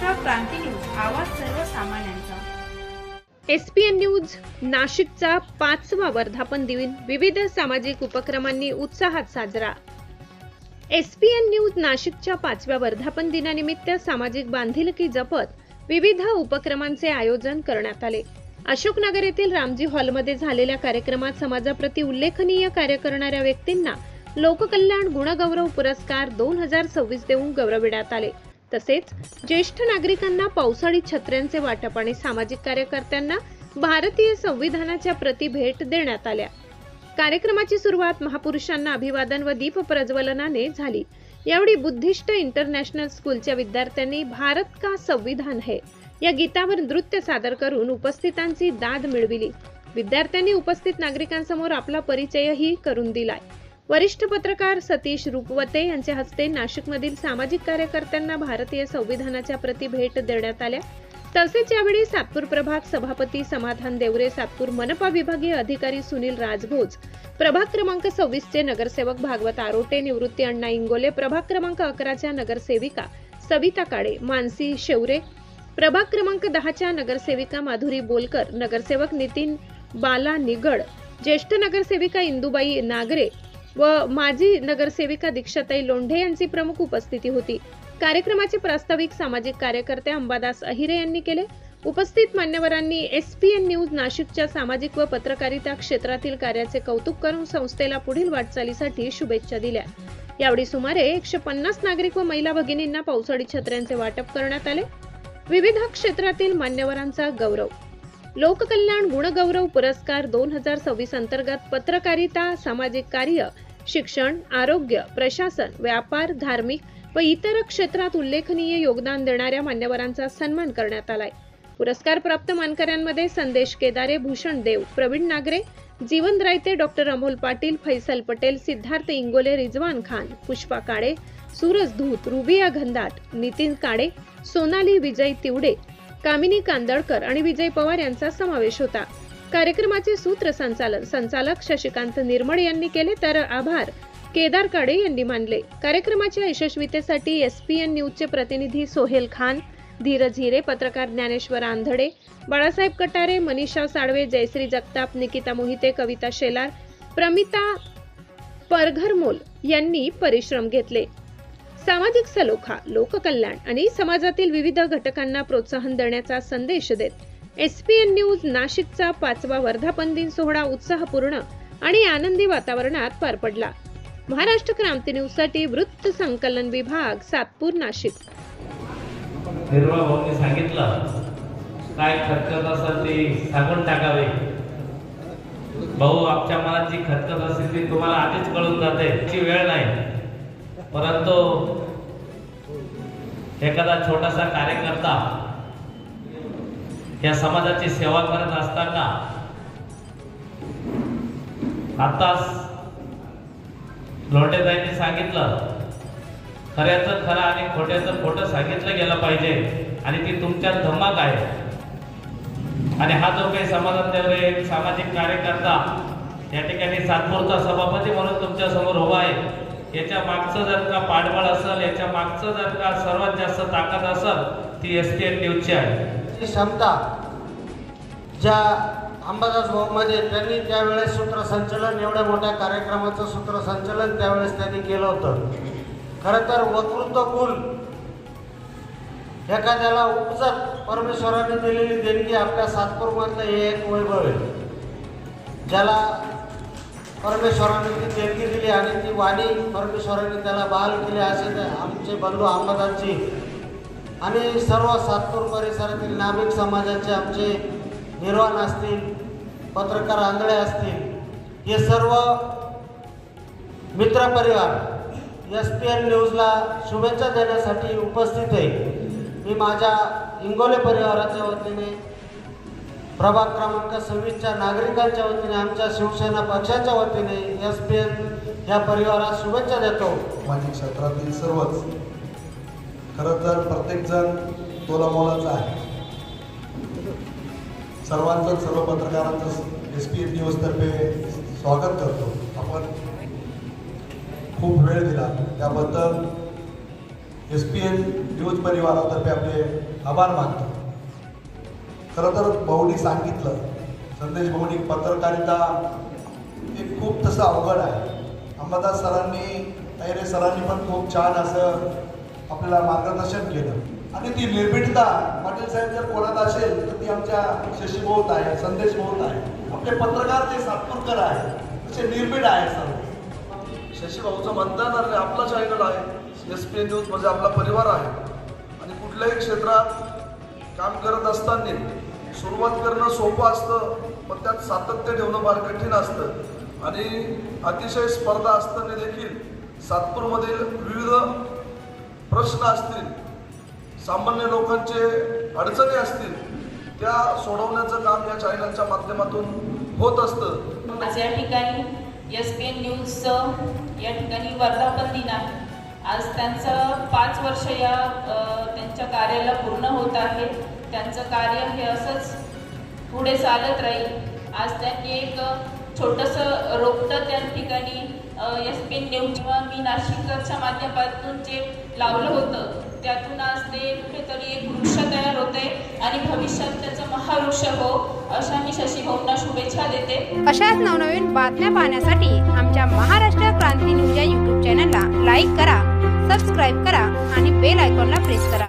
महाराष्ट्र क्रांती news, आवाज सर्वसामान्यांचा। SPN news नाशिकचा 5वा वर्धापन दिन विविध सामाजिक उपक्रमांनी उत्साहात साजरा। SPN न्यूज नाशिकच्या 5व्या वर्धापन दिनानिमित्त सामाजिक बांधिलकी जपत विविध उपक्रमांचे आयोजन करण्यात आले। अशोकनगर येथील रामजी हॉलमध्ये झालेल्या कार्यक्रमात समाजाप्रती उल्लेखनीय कार्य करणाऱ्या व्यक्तींना लोककल्याण गुणगौरव पुरस्कार 2026 देऊन गौरविण्यात आले। तसेच ज्येष्ठ नागरिकांना पावसाळी छत्र्यांचे वाटप आणि सामाजिक कार्यकर्त्यांना भारतीय संविधानाच्या प्रती भेट देण्यात आल्या। कार्यक्रमाची सुरुवात महापुरुषांना अभिवादन व दीप प्रज्वलनाने झाली। यावेळी बुद्धिस्ट इंटरनॅशनल स्कूलच्या विद्यार्थ्यांनी भारत का संविधान है या गीतावर नृत्य सादर करून उपस्थितांची दाद मिळविली। विद्यार्थ्यांनी उपस्थित नागरिकांसमोर आपला परिचयही करून दिलाय। वरिष्ठ पत्रकार सतीश रूपवते यांच्या हस्ते नाशिकमधील सामाजिक कार्यकर्त्यांना भारतीय संविधानाच्या प्रती भेट देण्यात आल्या। तसेच यावेळी सातपूर प्रभाग सभापती समाधान देवरे, सातपूर मनपा विभागीय अधिकारी सुनील राजभोज, प्रभाग क्रमांक 26 चे नगरसेवक भागवत आरोटे, निवृत्ती अण्णा इंगोले, प्रभाग क्रमांक 11 च्या नगरसेविका सविता काळे, मानसी शेवरे, प्रभाग क्रमांक 10 च्या नगरसेविका माधुरी बोलकर, नगरसेवक नितीन बाला निगड, ज्येष्ठ नगरसेविका इंदुबाई नागरे व माजी नगरसेविका दीक्षाताई लोंढे यांची प्रमुख उपस्थिती होती। कार्यक्रमाचे प्रास्ताविक सामाजिक कार्यकर्ते अंबादास अहिरे यांनी केले। उपस्थित मान्यवरांनी SPN न्यूज नाशिकच्या सामाजिक व पत्रकारिता क्षेत्रातील कार्याचे कौतुक करून संस्थेला पुढील वाटचालीसाठी शुभेच्छा दिल्या। यावेळी सुमारे 150 नागरिक व महिला भगिनींना पावसाळी छत्र्यांचे वाटप करण्यात आले। विविध क्षेत्रातील मान्यवरांचा गौरव। लोककल्याण गुणगौरव पुरस्कार 2026 अंतर्गत पत्रकारिता, सामाजिक कार्य, शिक्षण, आरोग्य, प्रशासन, व्यापार, धार्मिक व इतर क्षेत्रात उल्लेखनीय योगदान देणाऱ्या मान्यवरांचा सन्मान करण्यात आलाय। पुरस्कार प्राप्त मानकऱ्यांमध्ये संदेश केदारे, भूषण देव, प्रवीण नागरे, जीवन रायते, डॉक्टर अमोल पाटील, फैसल पटेल, सिद्धार्थ इंगोले, रिजवान खान, पुष्पा काळे, सूरज धूत, रुबिया घनदाट, नितीन काळे, सोनाली विजय तिवडे, कामिनी कांदळकर आणि विजय पवार यांचा समावेश होता। कार्यक्रमाचे सूत्रसंचालन संचालक शशिकांत निर्मळ यांनी केले, तर आभार केदार काळे यांनी मानले। कार्यक्रमाच्या यशस्वीतेसाठी SPN न्यूजचे प्रतिनिधी सोहेल खान, धीरज हिरे, पत्रकार ज्ञानेश्वर आंधळे, बाळासाहेब कटारे, मनीषा साळवे, जयश्री जगताप, निकिता मोहिते, कविता शेलार, प्रमिता परघरमोल यांनी परिश्रम घेतले। सामाजिक सलोखा, लोककल्याण आणि समाजातील विविध घटकांना प्रोत्साहन देण्याचा संदेश देत SPN न्यूज नाशिकचा 5वा वर्धापन दिन सोहळा उत्साहपूर्ण आणि आनंदी वातावरणात पार पडला। महाराष्ट्र क्रांती न्यूज साठी वृत्त संकलन विभाग, सातपूर, नाशिक। निर्मळ भाऊंनी सांगितलं काय खतखत असेल ते सांगून टाकावे। भाऊ, आमच्या मनात जी खतखत असेल ती तुम्हाला आधीच कळून जाते, ती वेळ नाही। परंतु एखादा छोटासा कार्यकर्ता या समाजाची सेवा करत असताना आताच लोंढेताईंनी सांगितलं, खऱ्याचं खरं आणि खोट्याचं खोटं सांगितलं गेलं पाहिजे आणि ती तुमच्यात धमक आहे। आणि हा जो काही समाधान देवरे सामाजिक कार्यकर्ता या ठिकाणी सातपूरचा सभापती म्हणून तुमच्या समोर उभा आहे, याच्या मागचं जर का पाठबळ असेल, याच्या मागचं जर का सर्वात जास्त ताकद असेल ती SPN न्यूजची आहे। क्षमता ज्या अंबादास भाऊमध्ये त्यांनी त्यावेळेस सूत्रसंचलन, एवढ्या मोठ्या कार्यक्रमाचं सूत्रसंचलन त्यावेळेस त्यांनी केलं होतं। खरं तर वक्तृत्व गुण एखाद्याला उपजत परमेश्वराने दिलेली देणगी आपल्या सातपूरमधलं हे एक वैभव आहे, ज्याला परमेश्वराने ती देणगी दिली आणि ती वाणी परमेश्वराने त्याला बहाल केली। असे आमचे बंधू अंबादासजी आणि सर्व सातपूर परिसरातील नाभिक समाजाचे आमचे निर्वाण असतील, पत्रकार आंधळे असतील, हे सर्व मित्रपरिवार SPN न्यूजला शुभेच्छा देण्यासाठी उपस्थित आहे। मी माझ्या इंगोले परिवाराच्या वतीने, प्रभाग क्रमांक 26 च्या नागरिकांच्या वतीने, आमच्या शिवसेना पक्षाच्या वतीने SPN या परिवारास शुभेच्छा देतो। सामाजिक क्षेत्रातील सर्वच, खरं तर प्रत्येकजण तोलामोलाचा आहे। सर्वांचं, सर्व पत्रकारांचं SPN न्यूजतर्फे स्वागत करतो। आपण खूप वेळ दिला त्याबद्दल SPN न्यूज परिवारातर्फे आपले आभार मानतो. खरं तर भाऊनी सांगितलं, संदेश भाऊनी पत्रकारिता हे खूप तसं अवघड आहे. अंबादास सरांनी, अहिरे सरांनी पण खूप छान असं आपल्याला मार्गदर्शन केलं आणि ती निर्भीडता पाटील साहेब जर कोणात असेल तर ती आमच्या शशी भाऊत आहे, संदेश भाऊत आहे. आपले पत्रकार ते सातपूरकर आहे, असे निर्भीड आहे सर्व. शशी भाऊचं म्हणता येणार नाही, आपला चॅनल आहे. SPN न्यूज म्हणजे आपला परिवार आहे आणि कुठल्याही क्षेत्रात काम करत असताना सुरुवात करणं सोपं असतं, पण त्यात सातत्य ठेवणं फार कठीण असतं आणि अतिशय स्पर्धा असताना देखील सातपूरमधील विविध प्रश्न असतील, सामान्य लोकांचे अडचणी असतील, त्या सोडवण्याचं काम या चॅनलच्या माध्यमातून होत असतं. आज या ठिकाणी SPN न्यूजचं या ठिकाणी वर्धापन दिन आहे. आज त्यांचं 5 वर्ष या त्यांच्या कार्याला पूर्ण होत आहे. त्यांचं कार्य हे असंच पुढे चालत राहील. आज त्यांनी एक छोटंसं रोपटं त्या ठिकाणी SPN न्यूज किंवा मी नाशिकच्या माध्यमातून जे लावलं होतं त्यातून आज ते कुठेतरी एक वृक्ष तयार होते आणि भविष्यात त्याचं महावृक्ष हो अशा मी शशी भाऊंना शुभेच्छा देते. अशाच नवनवीन बातम्या पाहण्यासाठी आमच्या महाराष्ट्र क्रांती न्यूज या YouTube चॅनलला लाईक करा, सबस्क्राईब करा आणि बेल आयकॉनला प्रेस करा.